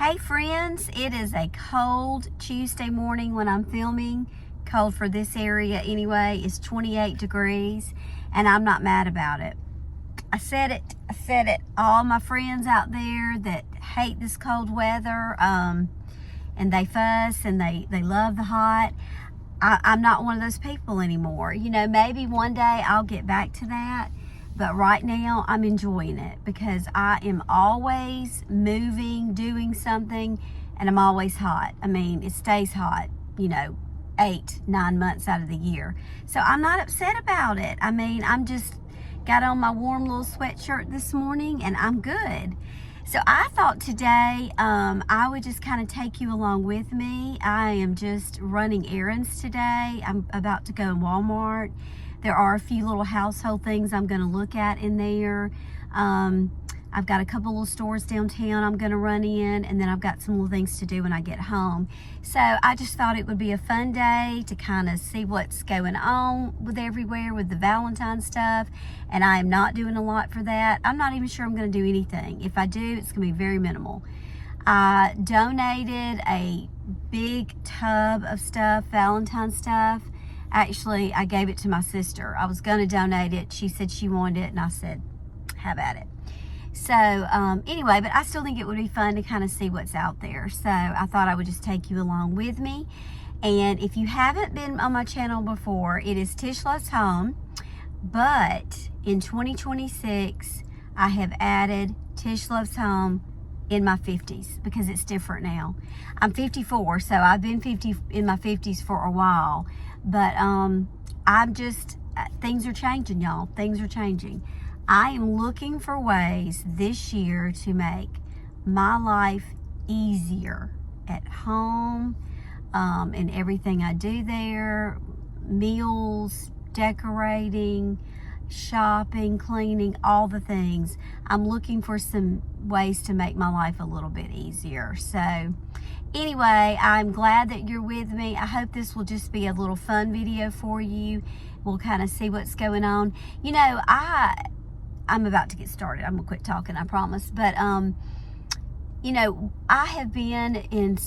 Hey friends, it is a cold Tuesday morning when I'm filming. Cold for this area anyway. It's 28 degrees and I'm not mad about it. I said it. All my friends out there that hate this cold weather and they fuss and they love the hot. I'm not one of those people anymore. You know, maybe one day I'll get back to that. But right now, I'm enjoying it because I am always moving, doing something, and I'm always hot. I mean, it stays hot, 8-9 months out of the year. So I'm not upset about it. I mean, I'm just got on my warm little sweatshirt this morning, and I'm good. So I thought today I would just kind of take you along with me. I am just running errands today. I'm about to go in Walmart. There are a few little household things I'm going to look at in there. I've got a couple little stores downtown I'm going to run in, and then I've got some little things to do when I get home. So I just thought it would be a fun day to kind of see what's going on with everywhere with the Valentine stuff, and I am not doing a lot for that. I'm not even sure I'm going to do anything. If I do, it's going to be very minimal. I donated a big tub of stuff, Valentine stuff. Actually, I gave it to my sister. I was going to donate it. She said she wanted it, and I said, have at it. So, anyway, but I still think it would be fun to kind of see what's out there. So, I thought I would just take you along with me. And if you haven't been on my channel before, it is Tish Loves Home. But in 2026, I have added Tish Loves Home in my 50s because it's different now. I'm 54, so I've been in my 50s for a while. But I'm just, things are changing, y'all. Things are changing. I am looking for ways this year to make my life easier at home and everything I do there, meals, decorating, shopping, cleaning, all the things. I'm looking for some ways to make my life a little bit easier. So anyway, I'm glad that you're with me. I hope this will just be a little fun video for you. We'll kind of see what's going on. You know, I'm about to get started. I'm gonna quit talking, I promise. But you know, I have been in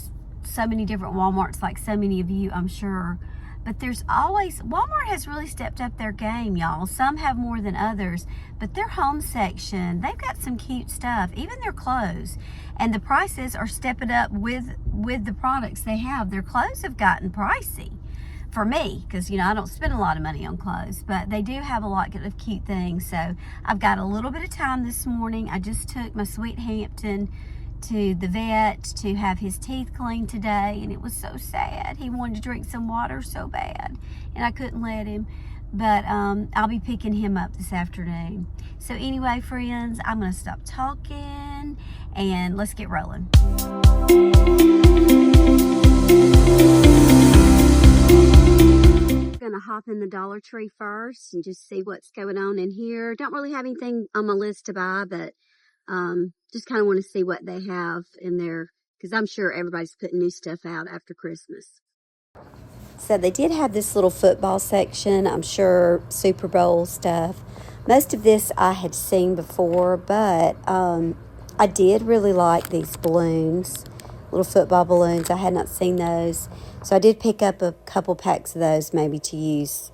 so many different Walmarts, like so many of you, I'm sure. But there's always, Walmart has really stepped up their game, y'all. Some have more than others, but their home section, they've got some cute stuff, even their clothes. And the prices are stepping up with the products they have. Their clothes have gotten pricey for me, because, I don't spend a lot of money on clothes, but they do have a lot of cute things. So I've got a little bit of time this morning. I just took my sweet Hampton to the vet to have his teeth cleaned today, and it was so sad. He wanted to drink some water so bad, and I couldn't let him. But I'll be picking him up this afternoon. So anyway, friends, I'm gonna stop talking and let's get rolling. I'm gonna hop in the Dollar Tree first and just see what's going on in here. Don't really have anything on my list to buy, but just kind of want to see what they have in there, because I'm sure everybody's putting new stuff out after Christmas. So they did have this little football section. I'm sure Super Bowl stuff. Most of this I had seen before, but I did really like these balloons, little football balloons. I had not seen those. So I did pick up a couple packs of those maybe to use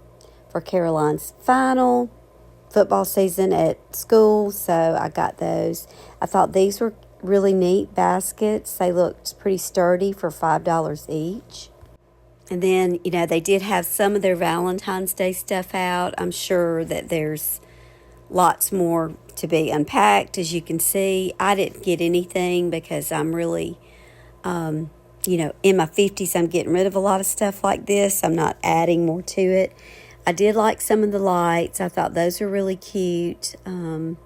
for Caroline's final football season at school, so I got those. I thought these were really neat baskets. They looked pretty sturdy for $5 each. And then, they did have some of their Valentine's Day stuff out. I'm sure that there's lots more to be unpacked. As you can see, I didn't get anything because I'm really, in my 50s, I'm getting rid of a lot of stuff like this. I'm not adding more to it. I did like some of the lights. I thought those were really cute. And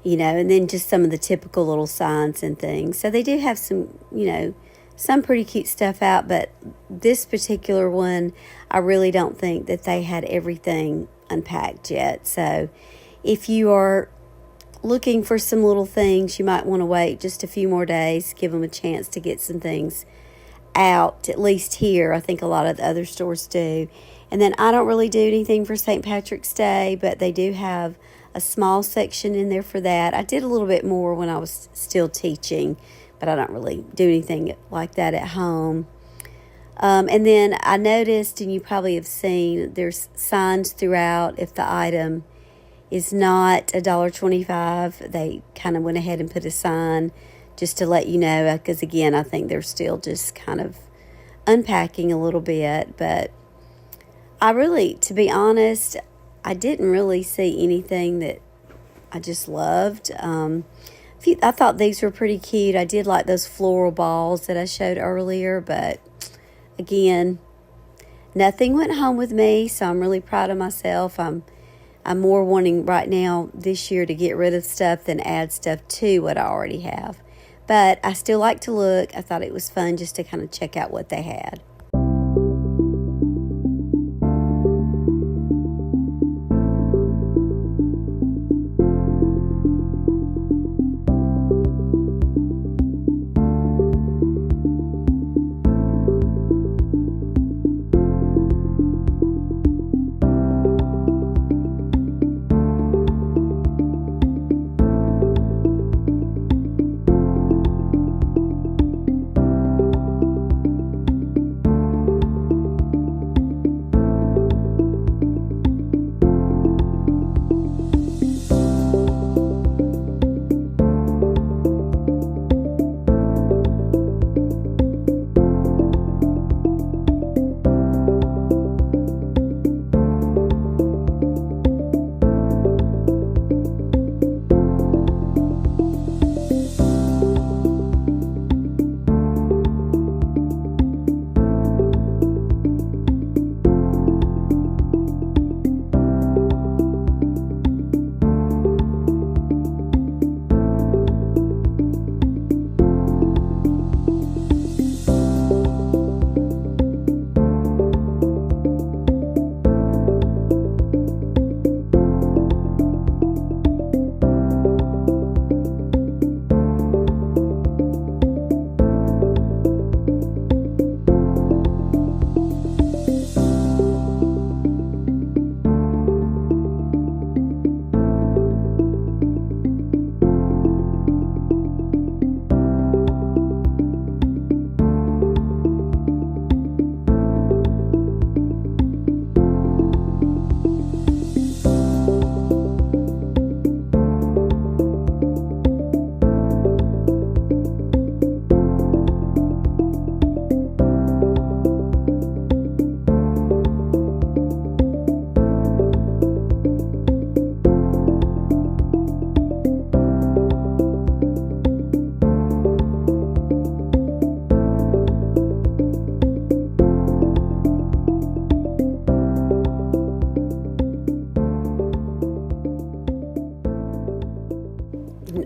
then just some of the typical little signs and things. So they do have some, some pretty cute stuff out. But this particular one, I really don't think that they had everything unpacked yet. So if you are looking for some little things, you might want to wait just a few more days. Give them a chance to get some things out, at least here. I think a lot of the other stores do. And then I don't really do anything for St. Patrick's Day, but they do have a small section in there for that. I did a little bit more when I was still teaching, but I don't really do anything like that at home. And then I noticed, and you probably have seen, there's signs throughout. If the item is not $1.25, they kind of went ahead and put a sign just to let you know, because again, I think they're still just kind of unpacking a little bit. But I really, to be honest, I didn't really see anything that I just loved. I thought these were pretty cute. I did like those floral balls that I showed earlier, but again, nothing went home with me, so I'm really proud of myself. I'm more wanting right now this year to get rid of stuff than add stuff to what I already have. But I still like to look. I thought it was fun just to kind of check out what they had.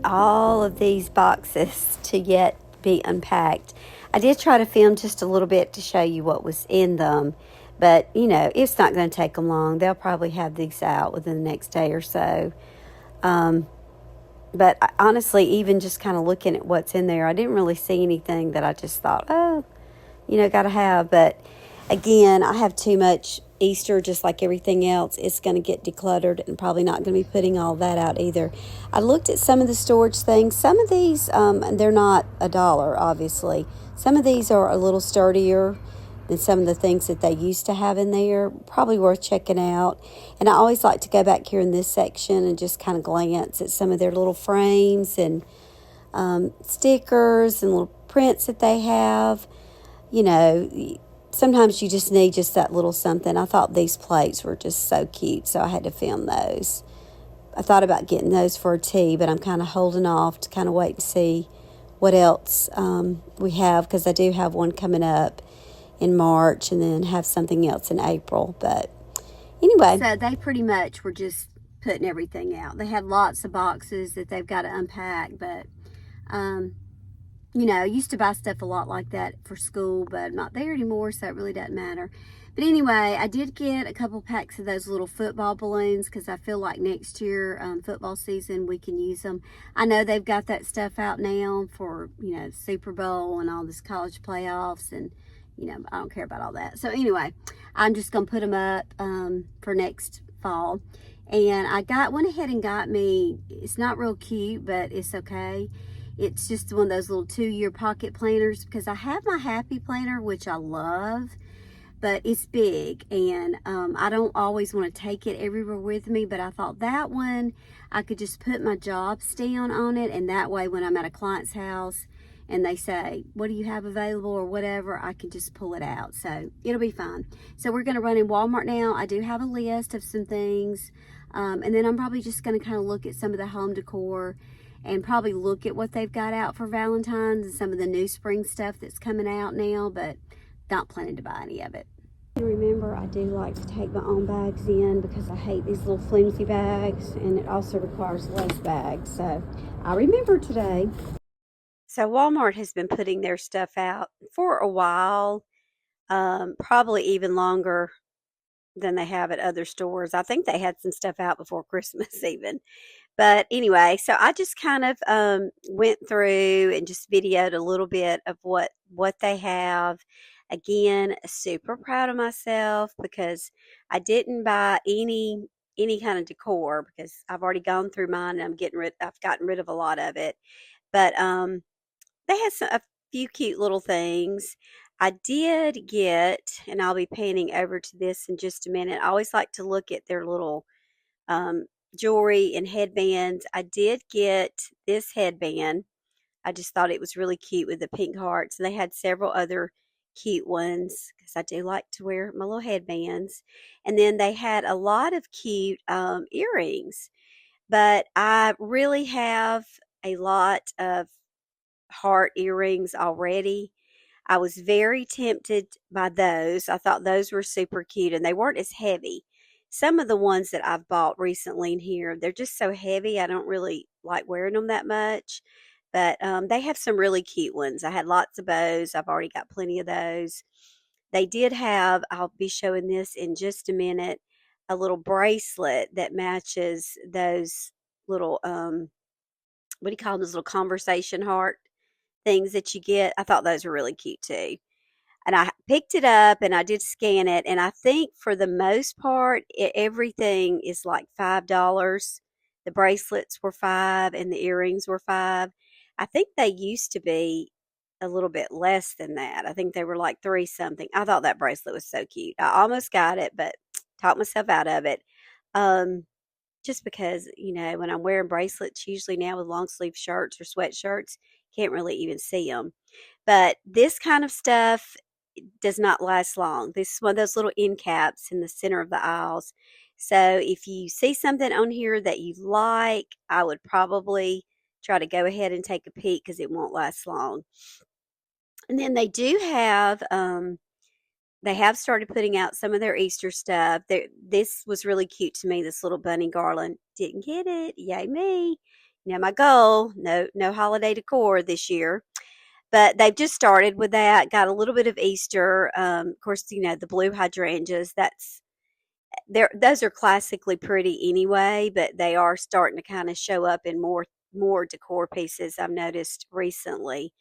All of these boxes to yet be unpacked. I did try to film just a little bit to show you what was in them, but it's not going to take them long. They'll probably have these out within the next day or so. But honestly, even just kind of looking at what's in there, I didn't really see anything that I just thought, gotta have. But again, I have too much Easter, just like everything else. It's going to get decluttered and probably not going to be putting all that out either. I looked at some of the storage things. Some of these, they're not $1, obviously. Some of these are a little sturdier than some of the things that they used to have in there. Probably worth checking out. And I always like to go back here in this section and just kind of glance at some of their little frames and stickers and little prints that they have. Sometimes you just need just that little something. I thought these plates were just so cute, so I had to film those. I thought about getting those for a tea, but I'm kind of holding off to kind of wait to see what else we have, because I do have one coming up in March and then have something else in April. But anyway. So they pretty much were just putting everything out. They had lots of boxes that they've got to unpack, but I used to buy stuff a lot like that for school, but I'm not there anymore, so it really doesn't matter. But anyway, I did get a couple packs of those little football balloons because I feel like next year, football season, we can use them. I know they've got that stuff out now for, Super Bowl and all this college playoffs, and, I don't care about all that. So anyway, I'm just going to put them up for next fall. And I went ahead and got me, it's not real cute, but it's okay. It's just one of those little 2-year pocket planners, because I have my Happy Planner, which I love, but it's big, and I don't always want to take it everywhere with me. But I thought that one, I could just put my jobs down on it, and that way when I'm at a client's house and they say, what do you have available or whatever, I can just pull it out. So it'll be fine. So we're going to run in Walmart now. I do have a list of some things, and then I'm probably just going to kind of look at some of the home decor and probably look at what they've got out for Valentine's and some of the new spring stuff that's coming out now, but not planning to buy any of it. Remember, I do like to take my own bags in because I hate these little flimsy bags, and it also requires less bags. So I remember today. So Walmart has been putting their stuff out for a while, probably even longer than they have at other stores. I think they had some stuff out before Christmas even. But anyway, so I just kind of went through and just videoed a little bit of what they have. Again, super proud of myself because I didn't buy any kind of decor because I've already gone through mine and I've gotten rid of a lot of it. But they had a few cute little things. I did get, and I'll be panning over to this in just a minute. I always like to look at their little um, jewelry and headbands. I did get this headband. I just thought it was really cute with the pink hearts. And they had several other cute ones because I do like to wear my little headbands. And then they had a lot of cute earrings. But I really have a lot of heart earrings already. I was very tempted by those. I thought those were super cute and they weren't as heavy. Some of the ones that I've bought recently in here, they're just so heavy. I don't really like wearing them that much. But they have some really cute ones. I had lots of bows. I've already got plenty of those. They did have, I'll be showing this in just a minute, a little bracelet that matches those little, what do you call them, those little conversation heart things that you get. I thought those were really cute too. And I picked it up and I did scan it. And I think for the most part, everything is like $5. The bracelets were 5 and the earrings were 5. I think they used to be a little bit less than that. I think they were like 3 something. I thought that bracelet was so cute. I almost got it, but talked myself out of it. Um, just because, when I'm wearing bracelets, usually now with long sleeve shirts or sweatshirts, can't really even see them. But this kind of stuff does not last long. This is one of those little end caps in the center of the aisles. So if you see something on here that you like, I would probably try to go ahead and take a peek because it won't last long. And then they have started putting out some of their Easter stuff. This was really cute to me, this little bunny garland. Didn't get it. Yay me. My goal, no holiday decor this year. But they've just started with that. Got a little bit of Easter. Of course, the blue hydrangeas. Those are classically pretty anyway, but they are starting to kind of show up in more decor pieces I've noticed recently.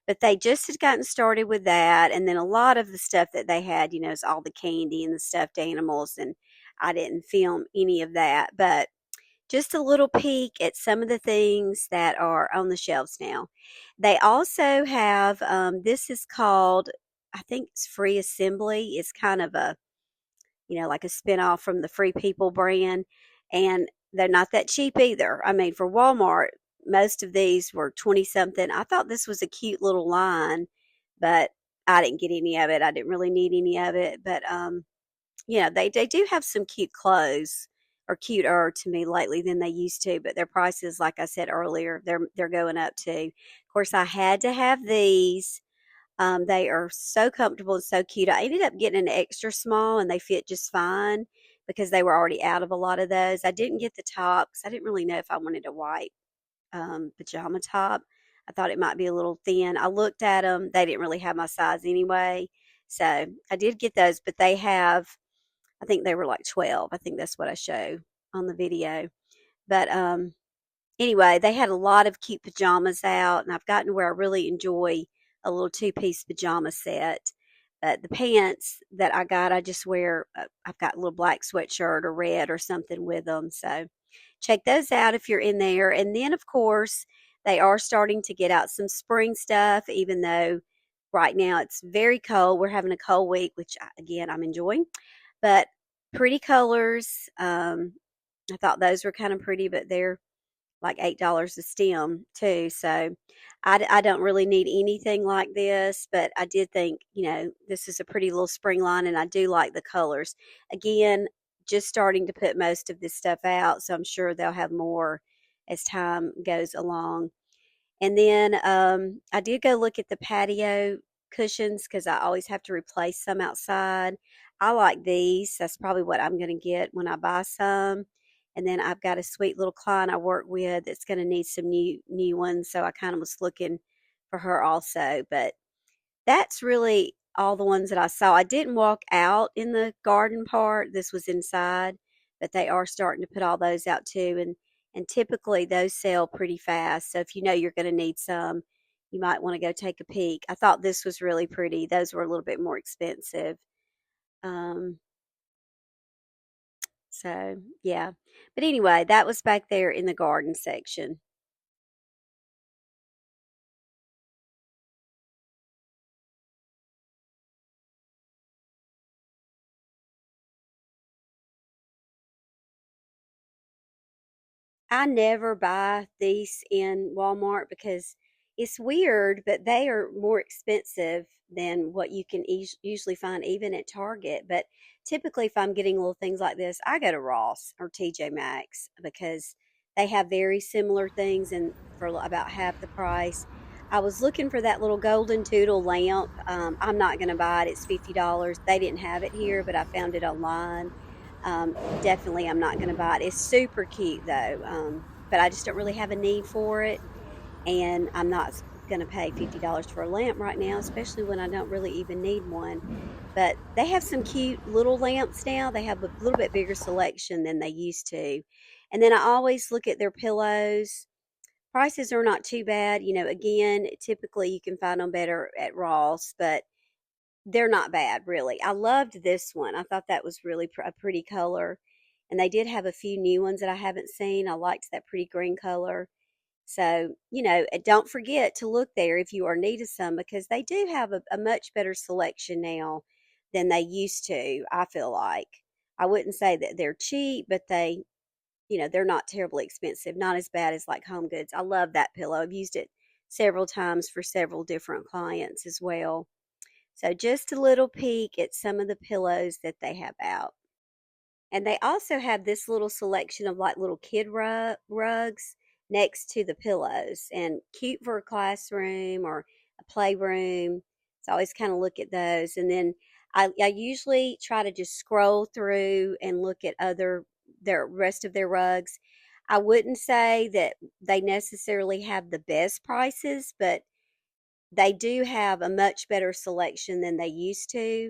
But they just had gotten started with that, and then a lot of the stuff that they had, is all the candy and the stuffed animals, and I didn't film any of that. But just a little peek at some of the things that are on the shelves now. They also have, this is called, I think it's Free Assembly. It's kind of like a spinoff from the Free People brand. And they're not that cheap either. I mean, for Walmart, most of these were 20 something. I thought this was a cute little line, but I didn't get any of it. I didn't really need any of it. But, they do have some cute clothes, or cuter to me lately than they used to, but their prices, like I said earlier, they're going up too. Of course, I had to have these. They are so comfortable and so cute. I ended up getting an extra small and they fit just fine because they were already out of a lot of those. I didn't get the top because I didn't really know if I wanted a white pajama top. I thought it might be a little thin. I looked at them. They didn't really have my size anyway. So I did get those, but they have, I think they were like 12. I think that's what I show on the video. But anyway, they had a lot of cute pajamas out, and I've gotten to where I really enjoy a little 2-piece pajama set. But the pants that I got, I just wear, I've got a little black sweatshirt or red or something with them. So check those out if you're in there. And then, of course, they are starting to get out some spring stuff, even though right now it's very cold. We're having a cold week, which, again, I'm enjoying. But pretty colors. I thought those were kind of pretty, but they're like $8 a stem too. So I don't really need anything like this, but I did think, this is a pretty little spring line and I do like the colors. Again, just starting to put most of this stuff out, so I'm sure they'll have more as time goes along. And then I did go look at the patio cushions because I always have to replace some outside. I like these. That's probably what I'm going to get when I buy some. And then I've got a sweet little client I work with that's going to need some new ones. So I kind of was looking for her also. But that's really all the ones that I saw. I didn't walk out in the garden part. This was inside, but they are starting to put all those out too. And typically those sell pretty fast. So if you know you're going to need some, you might want to go take a peek. I thought this was really pretty. Those were a little bit more expensive. Um, so yeah. But anyway, that was back there in the garden section. I never buy these in Walmart because it's weird, but they are more expensive than what you can usually find even at Target. But typically, if I'm getting little things like this, I go to Ross or TJ Maxx because they have very similar things and for about half the price. I was looking for that little golden doodle lamp. I'm not going to buy it. It's $50. They didn't have it here, but I found it online. Definitely, I'm not going to buy it. It's super cute though, but I just don't really have a need for it, and I'm not going to pay $50 for a lamp right now, especially when I don't really even need one. But they have some cute little lamps now. They have a little bit bigger selection than they used to. And then I always look at their pillows. Prices are not too bad. Again, typically you can find them better at Ross, but they're not bad, really. I loved this one. I thought that was really a pretty color. And they did have a few new ones that I haven't seen. I liked that pretty green color. So, don't forget to look there if you are needing some because they do have a much better selection now than they used to, I feel like. I wouldn't say that they're cheap, but they're not terribly expensive. Not as bad as like Home Goods. I love that pillow. I've used it several times for several different clients as well. So just a little peek at some of the pillows that they have out. And they also have this little selection of like little kid rugs next to the pillows and cute for a classroom or a playroom. So I always kind of look at those. And then I usually try to just scroll through and look at their rest of their rugs. I wouldn't say that they necessarily have the best prices, but they do have a much better selection than they used to.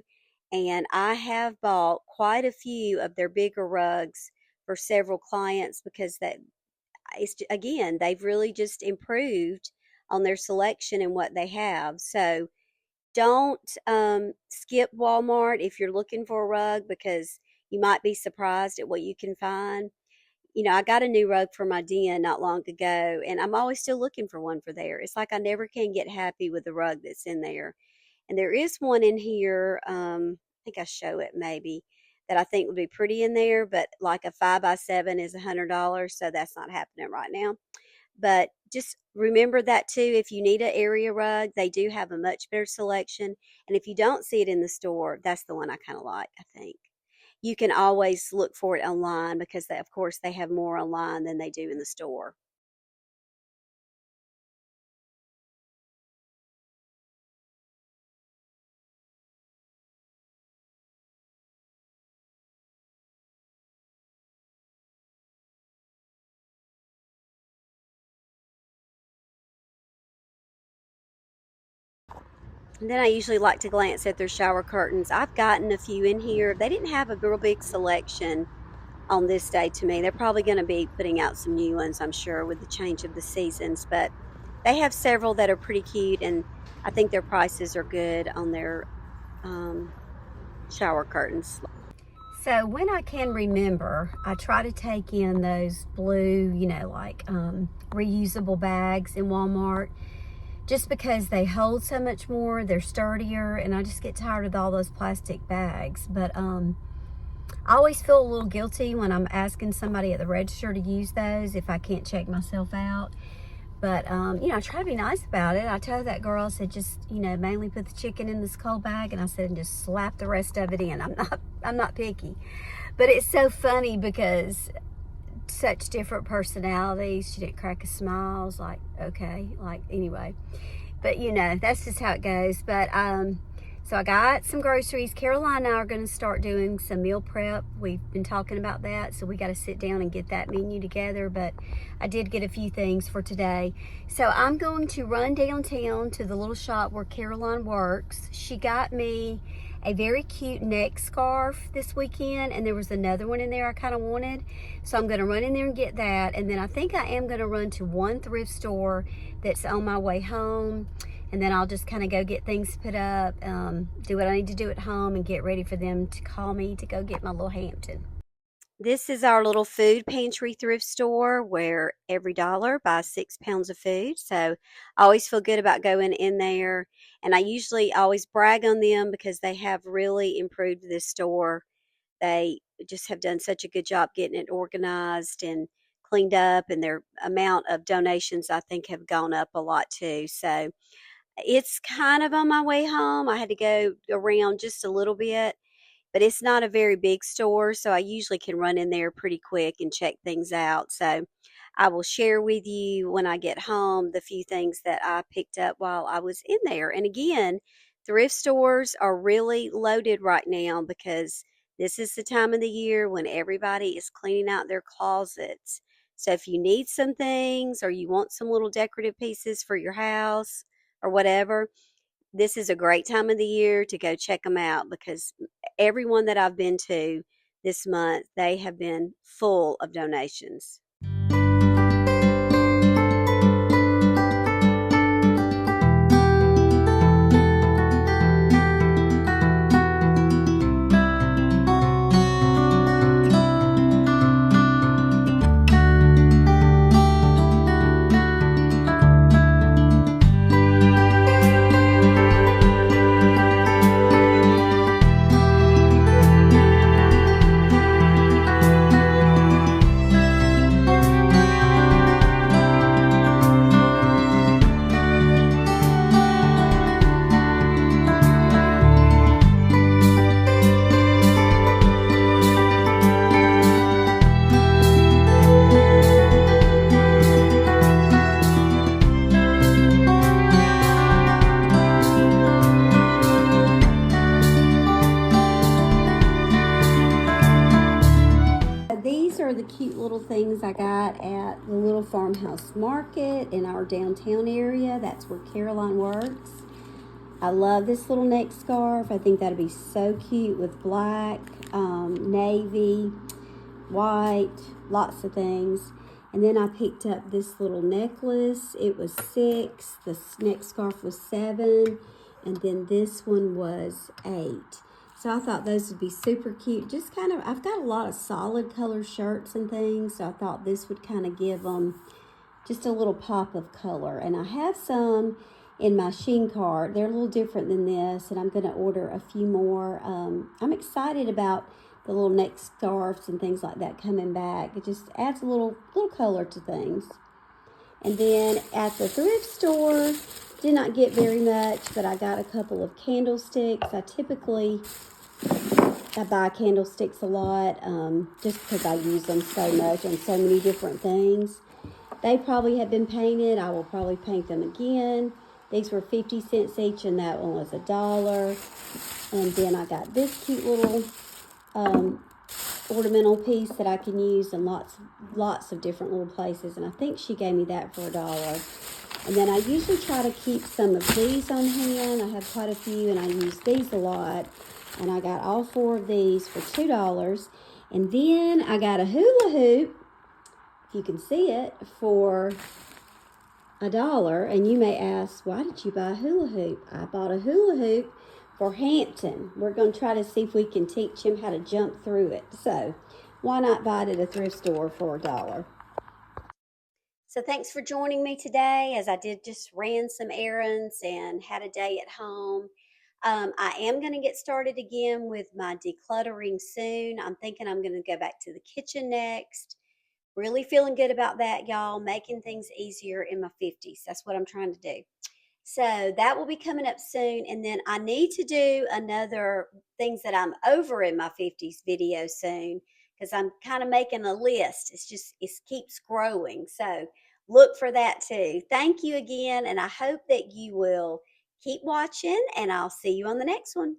And I have bought quite a few of their bigger rugs for several clients because again, they've really just improved on their selection and what they have. So don't skip Walmart if you're looking for a rug because you might be surprised at what you can find. I got a new rug for my den not long ago, and I'm always still looking for one for there. It's like I never can get happy with the rug that's in there. And there is one in here, I think I show it maybe, that I think would be pretty in there, but like a 5x7 is $100, so that's not happening right now. But just remember that too. If you need an area rug, they do have a much better selection. And if you don't see it in the store, that's the one I kind of like, I think. You can always look for it online because of course they have more online than they do in the store. And then I usually like to glance at their shower curtains. I've gotten a few in here. They didn't have a real big selection on this day to me. They're probably going to be putting out some new ones, I'm sure, with the change of the seasons. But they have several that are pretty cute, and I think their prices are good on their shower curtains. So when I can remember, I try to take in those blue, you know, like reusable bags in Walmart, just because they hold so much more, they're sturdier, and I just get tired of all those plastic bags. But I always feel a little guilty when I'm asking somebody at the register to use those if I can't check myself out. But, you know, I try to be nice about it. I told that girl, I said, just, you know, mainly put the chicken in this cold bag, and I said, and just slap the rest of it in. I'm not picky. But it's so funny because such different personalities. She didn't crack a smile. I was like, okay, like, anyway. But, you know, that's just how it goes. But, so I got some groceries. Caroline and I are going to start doing some meal prep. We've been talking about that, so we got to sit down and get that menu together. But I did get a few things for today. So I'm going to run downtown to the little shop where Caroline works. She got me a very cute neck scarf this weekend, and there was another one in there I kind of wanted. So I'm going to run in there and get that. And then I think I am going to run to one thrift store that's on my way home. And then I'll just kind of go get things put up, do what I need to do at home, and get ready for them to call me to go get my little Hampton. This is our little food pantry thrift store where every dollar buys 6 pounds of food. So I always feel good about going in there. And I usually always brag on them because they have really improved this store. They just have done such a good job getting it organized and cleaned up. And their amount of donations, I think, have gone up a lot too. So it's kind of on my way home. I had to go around just a little bit, but it's not a very big store, so I usually can run in there pretty quick and check things out. So I will share with you when I get home the few things that I picked up while I was in there. And again, thrift stores are really loaded right now because this is the time of the year when everybody is cleaning out their closets. So if you need some things or you want some little decorative pieces for your house or whatever, this is a great time of the year to go check them out because everyone that I've been to this month, they have been full of donations. These are the cute little things I got at the little Farmhouse market in our downtown area. That's where Caroline works. I love this little neck scarf. I think that'd be so cute with black, navy, white, lots of things. And then I picked up this little necklace. It was $6. The neck scarf was $7. And then this one was $8. So I thought those would be super cute. Just kind of, I've got a lot of solid color shirts and things. So I thought this would kind of give them just a little pop of color. And I have some in my Shein cart. They're a little different than this. And I'm going to order a few more. I'm excited about the little neck scarves and things like that coming back. It just adds a little color to things. And then at the thrift store, did not get very much, but I got a couple of candlesticks. I buy candlesticks a lot just because I use them so much on so many different things. They probably have been painted. I will probably paint them again. These were 50 cents each, and that one was $1. And then I got this cute little ornamental piece that I can use in lots of different little places. And I think she gave me that for $1. And then I usually try to keep some of these on hand. I have quite a few, and I use these a lot. And I got all 4 of these for $2. And then I got a hula hoop, if you can see it, for $1. And you may ask, why did you buy a hula hoop? I bought a hula hoop for Hampton. We're going to try to see if we can teach him how to jump through it. So why not buy it at a thrift store for $1? So thanks for joining me today as I did just ran some errands and had a day at home. I am going to get started again with my decluttering soon. I'm thinking I'm going to go back to the kitchen next. Really feeling good about that, y'all. Making things easier in my 50s. That's what I'm trying to do. So that will be coming up soon. And then I need to do another things that I'm over in my 50s video soon because I'm kind of making a list. It keeps growing. So look for that too. Thank you again. And I hope that you will keep watching and I'll see you on the next one.